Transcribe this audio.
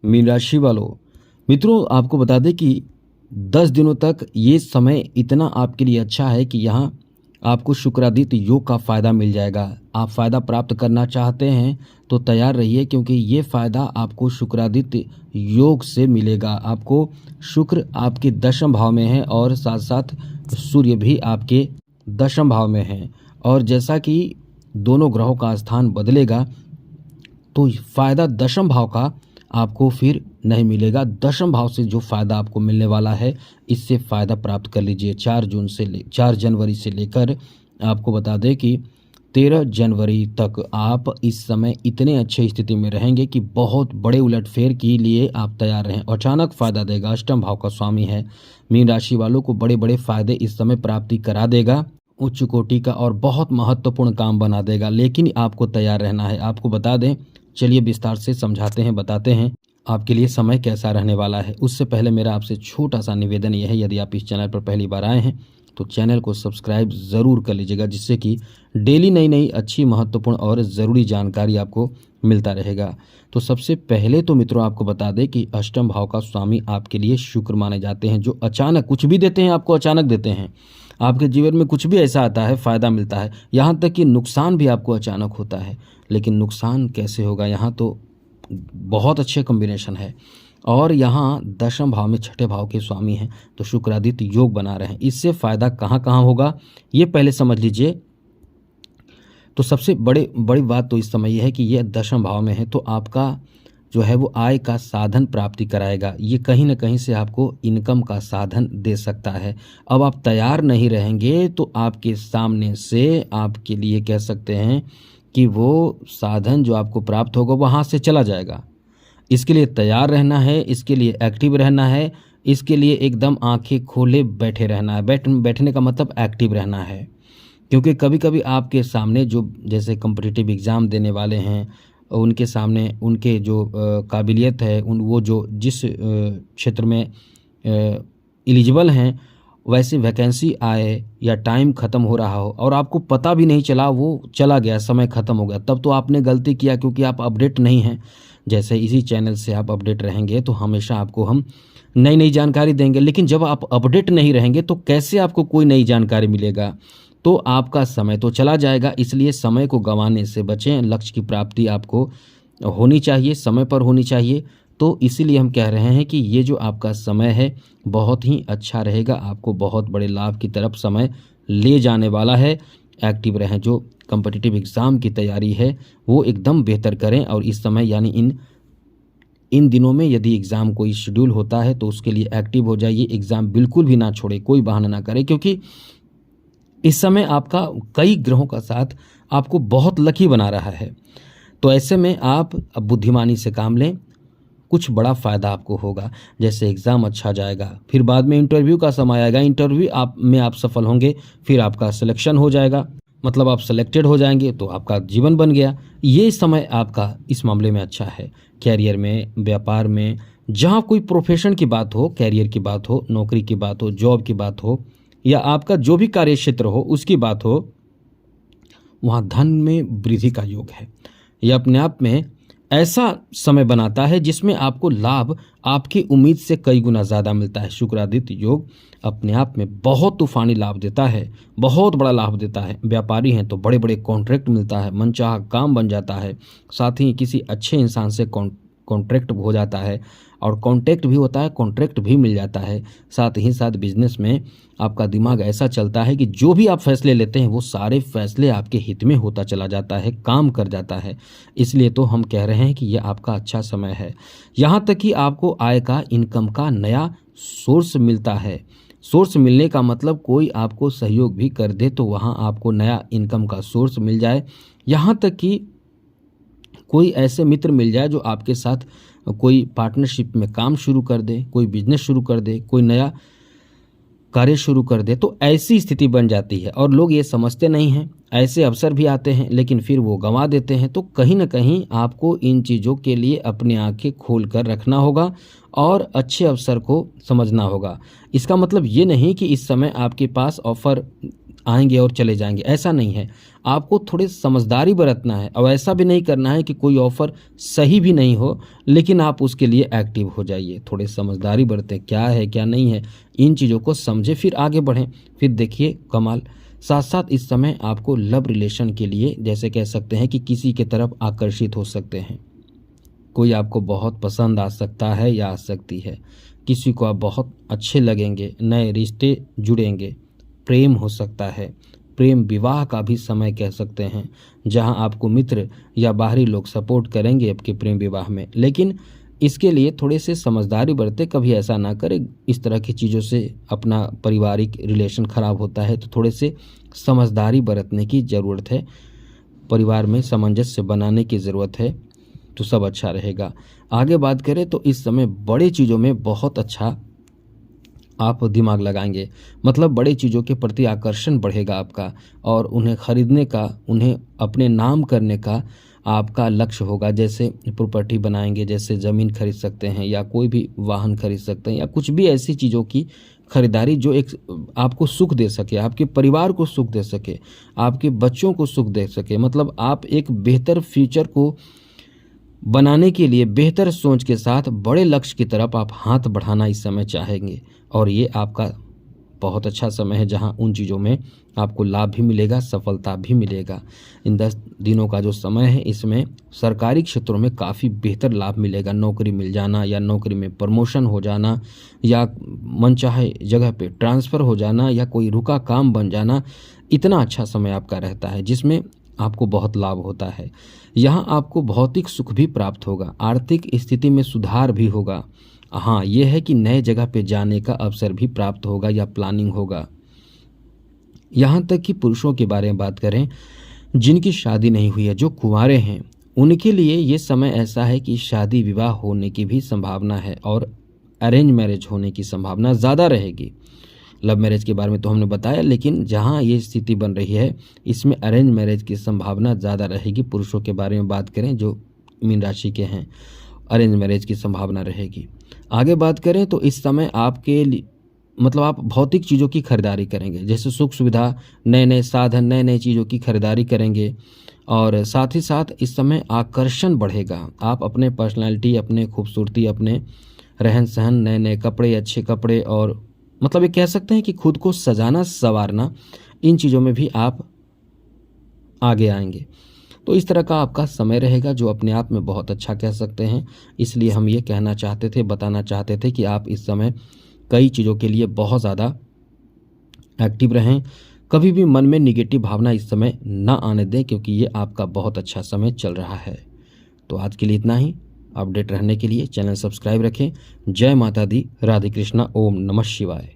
Mean राशि वालों, मित्रों आपको बता दें कि 10 दिनों तक ये समय इतना आपके लिए अच्छा है कि यहाँ आपको शुक्रादित्य योग का फ़ायदा मिल जाएगा। आप फ़ायदा प्राप्त करना चाहते हैं तो तैयार रहिए, क्योंकि ये फ़ायदा आपको शुक्रादित्य योग से मिलेगा। आपको शुक्र आपके दशम भाव में है और साथ साथ सूर्य भी आपके दशम भाव में है, और जैसा कि दोनों ग्रहों का स्थान बदलेगा तो फ़ायदा दशम भाव का आपको फिर नहीं मिलेगा। दशम भाव से जो फ़ायदा आपको मिलने वाला है, इससे फ़ायदा प्राप्त कर लीजिए। 4 जनवरी से लेकर आपको बता दें कि 13 जनवरी तक आप इस समय इतने अच्छे स्थिति में रहेंगे कि बहुत बड़े उलटफेर के लिए आप तैयार रहें। अचानक फ़ायदा देगा, अष्टम भाव का स्वामी है। मीन राशि वालों को बड़े बड़े फ़ायदे इस समय प्राप्ति करा देगा, उच्च कोटि का और बहुत महत्वपूर्ण काम बना देगा, लेकिन आपको तैयार रहना है। आपको बता दें, चलिए विस्तार से समझाते हैं, बताते हैं आपके लिए समय कैसा रहने वाला है। उससे पहले मेरा आपसे छोटा सा निवेदन यह है, यदि आप इस चैनल पर पहली बार आए हैं तो चैनल को सब्सक्राइब ज़रूर कर लीजिएगा, जिससे कि डेली नई नई अच्छी महत्वपूर्ण और ज़रूरी जानकारी आपको मिलता रहेगा। तो सबसे पहले तो मित्रों आपको बता दें कि अष्टम भाव का स्वामी आपके लिए शुक्र माने जाते हैं, जो अचानक कुछ भी देते हैं, आपको अचानक देते हैं। आपके जीवन में कुछ भी ऐसा आता है, फ़ायदा मिलता है, यहाँ तक कि नुकसान भी आपको अचानक होता है। लेकिन नुकसान कैसे होगा, यहाँ तो बहुत अच्छे कॉम्बिनेशन है, और यहाँ दशम भाव में छठे भाव के स्वामी हैं, तो शुक्रादित्य योग बना रहे हैं। इससे फ़ायदा कहाँ कहाँ होगा ये पहले समझ लीजिए। तो सबसे बड़ी बात तो इस समय यह है कि ये दशम भाव में है, तो आपका जो है वो आय का साधन प्राप्ति कराएगा। ये कहीं ना कहीं से आपको इनकम का साधन दे सकता है। अब आप तैयार नहीं रहेंगे तो आपके सामने से आपके लिए कह सकते हैं कि वो साधन जो आपको प्राप्त होगा वो हाथ से चला जाएगा। इसके लिए तैयार रहना है, इसके लिए एक्टिव रहना है, इसके लिए एकदम आंखें खोले बैठे रहना है। बैठने का मतलब एक्टिव रहना है, क्योंकि कभी कभी आपके सामने जो जैसे कॉम्पिटिटिव एग्ज़ाम देने वाले हैं, उनके सामने उनके जो काबिलियत है, वो जो जिस क्षेत्र में एलिजिबल हैं, वैसे वैकेंसी आए या टाइम ख़त्म हो रहा हो और आपको पता भी नहीं चला, वो चला गया, समय ख़त्म हो गया, तब तो आपने गलती किया, क्योंकि आप अपडेट नहीं हैं। जैसे इसी चैनल से आप अपडेट रहेंगे तो हमेशा आपको हम नई नई जानकारी देंगे, लेकिन जब आप अपडेट नहीं रहेंगे तो कैसे आपको कोई नई जानकारी मिलेगा। तो आपका समय तो चला जाएगा। इसलिए समय को गंवाने से बचें। लक्ष्य की प्राप्ति आपको होनी चाहिए, समय पर होनी चाहिए। तो इसीलिए हम कह रहे हैं कि ये जो आपका समय है बहुत ही अच्छा रहेगा, आपको बहुत बड़े लाभ की तरफ समय ले जाने वाला है। एक्टिव रहें, जो कॉम्पिटिटिव एग्ज़ाम की तैयारी है वो एकदम बेहतर करें, और इस समय यानी इन दिनों में यदि एग्ज़ाम कोई शेड्यूल होता है तो उसके लिए एक्टिव हो जाइए। एग्ज़ाम बिल्कुल भी ना छोड़े, कोई बहाना ना करें, क्योंकि इस समय आपका कई ग्रहों का साथ आपको बहुत लकी बना रहा है। तो ऐसे में आप अब बुद्धिमानी से काम लें, कुछ बड़ा फ़ायदा आपको होगा। जैसे एग्ज़ाम अच्छा जाएगा, फिर बाद में इंटरव्यू का समय आएगा, इंटरव्यू आप सफल होंगे, फिर आपका सिलेक्शन हो जाएगा, मतलब आप सेलेक्टेड हो जाएंगे, तो आपका जीवन बन गया। ये समय आपका इस मामले में अच्छा है। कैरियर में, व्यापार में, जहाँ कोई प्रोफेशन की बात हो, कैरियर की बात हो, नौकरी की बात हो, जॉब की बात हो, या आपका जो भी कार्य क्षेत्र हो उसकी बात हो, वहाँ धन में वृद्धि का योग है। यह अपने आप में ऐसा समय बनाता है जिसमें आपको लाभ आपकी उम्मीद से कई गुना ज़्यादा मिलता है। शुक्रादित्य योग अपने आप में बहुत तूफानी लाभ देता है, बहुत बड़ा लाभ देता है। व्यापारी हैं तो बड़े बड़े कॉन्ट्रैक्ट मिलता है, मनचाहा काम बन जाता है, साथ ही किसी अच्छे इंसान से कॉन्ट्रैक्ट हो जाता है, और कॉन्टैक्ट भी होता है, कॉन्ट्रैक्ट भी मिल जाता है। साथ ही साथ बिजनेस में आपका दिमाग ऐसा चलता है कि जो भी आप फैसले लेते हैं वो सारे फैसले आपके हित में होता चला जाता है, काम कर जाता है। इसलिए तो हम कह रहे हैं कि यह आपका अच्छा समय है। यहाँ तक कि आपको आय का, इनकम का नया सोर्स मिलता है। सोर्स मिलने का मतलब कोई आपको सहयोग भी कर दे तो वहाँ आपको नया इनकम का सोर्स मिल जाए। यहाँ तक कि कोई ऐसे मित्र मिल जाए जो आपके साथ कोई पार्टनरशिप में काम शुरू कर दे, कोई बिजनेस शुरू कर दे, कोई नया कार्य शुरू कर दे, तो ऐसी स्थिति बन जाती है। और लोग ये समझते नहीं हैं, ऐसे अवसर भी आते हैं लेकिन फिर वो गंवा देते हैं। तो कहीं ना कहीं आपको इन चीज़ों के लिए अपनी आंखें खोल कर रखना होगा और अच्छे अवसर को समझना होगा। इसका मतलब ये नहीं कि इस समय आपके पास ऑफर आएंगे और चले जाएंगे, ऐसा नहीं है। आपको थोड़े समझदारी बरतना है और ऐसा भी नहीं करना है कि कोई ऑफ़र सही भी नहीं हो लेकिन आप उसके लिए एक्टिव हो जाइए। थोड़े समझदारी बरतें, क्या है क्या नहीं है, इन चीज़ों को समझें फिर आगे बढ़ें, फिर देखिए कमाल। साथ साथ इस समय आपको लव रिलेशन के लिए जैसे कह सकते हैं कि किसी के तरफ आकर्षित हो सकते हैं। कोई आपको बहुत पसंद आ सकता है या आ सकती है, किसी को आप बहुत अच्छे लगेंगे, नए रिश्ते जुड़ेंगे, प्रेम हो सकता है, प्रेम विवाह का भी समय कह सकते हैं, जहां आपको मित्र या बाहरी लोग सपोर्ट करेंगे आपके प्रेम विवाह में। लेकिन इसके लिए थोड़े से समझदारी बरतें, कभी ऐसा ना करें। इस तरह की चीज़ों से अपना पारिवारिक रिलेशन ख़राब होता है, तो थोड़े से समझदारी बरतने की ज़रूरत है, परिवार में सामंजस्य बनाने की ज़रूरत है, तो सब अच्छा रहेगा। आगे बात करें तो इस समय बड़े चीज़ों में बहुत अच्छा आप दिमाग लगाएंगे, मतलब बड़े चीज़ों के प्रति आकर्षण बढ़ेगा आपका और उन्हें खरीदने का, उन्हें अपने नाम करने का आपका लक्ष्य होगा। जैसे प्रॉपर्टी बनाएंगे, जैसे ज़मीन खरीद सकते हैं या कोई भी वाहन खरीद सकते हैं या कुछ भी ऐसी चीज़ों की खरीदारी जो एक आपको सुख दे सके, आपके परिवार को सुख दे सके, आपके बच्चों को सुख दे सके। मतलब आप एक बेहतर फ्यूचर को बनाने के लिए बेहतर सोच के साथ बड़े लक्ष्य की तरफ आप हाथ बढ़ाना इस समय चाहेंगे और ये आपका बहुत अच्छा समय है जहां उन चीज़ों में आपको लाभ भी मिलेगा, सफलता भी मिलेगा। इन 10 दिनों का जो समय है इसमें सरकारी क्षेत्रों में काफ़ी बेहतर लाभ मिलेगा, नौकरी मिल जाना या नौकरी में प्रमोशन हो जाना या मनचाहे जगह पे ट्रांसफ़र हो जाना या कोई रुका काम बन जाना, इतना अच्छा समय आपका रहता है जिसमें आपको बहुत लाभ होता है। यहाँ आपको भौतिक सुख भी प्राप्त होगा, आर्थिक स्थिति में सुधार भी होगा। हाँ, यह है कि नए जगह पे जाने का अवसर भी प्राप्त होगा या प्लानिंग होगा। यहाँ तक कि पुरुषों के बारे में बात करें, जिनकी शादी नहीं हुई है, जो कुंवारे हैं, उनके लिए ये समय ऐसा है कि शादी विवाह होने की भी संभावना है और अरेंज मैरिज होने की संभावना ज़्यादा रहेगी। लव मैरिज के बारे में तो हमने बताया, लेकिन जहाँ ये स्थिति बन रही है इसमें अरेंज मैरिज की संभावना ज़्यादा रहेगी। पुरुषों के बारे में बात करें जो मीन राशि के हैं, अरेंज मैरिज की संभावना रहेगी। आगे बात करें तो इस समय आपके लिए मतलब आप भौतिक चीज़ों की खरीदारी करेंगे, जैसे सुख सुविधा, नए नए साधन, नए नए चीज़ों की खरीदारी करेंगे और साथ ही साथ इस समय आकर्षण बढ़ेगा। आप अपने पर्सनैलिटी, अपने खूबसूरती, अपने रहन सहन, नए नए कपड़े, अच्छे कपड़े और मतलब ये कह सकते हैं कि खुद को सजाना संवारना, इन चीज़ों में भी आप आगे आएंगे। तो इस तरह का आपका समय रहेगा जो अपने आप में बहुत अच्छा कह सकते हैं। इसलिए हम ये कहना चाहते थे, बताना चाहते थे कि आप इस समय कई चीज़ों के लिए बहुत ज़्यादा एक्टिव रहें। कभी भी मन में निगेटिव भावना इस समय ना आने दें, क्योंकि ये आपका बहुत अच्छा समय चल रहा है। तो आज के लिए इतना ही। अपडेट रहने के लिए चैनल सब्सक्राइब रखें। जय माता दी, राधे कृष्णा, ओम नमः शिवाय।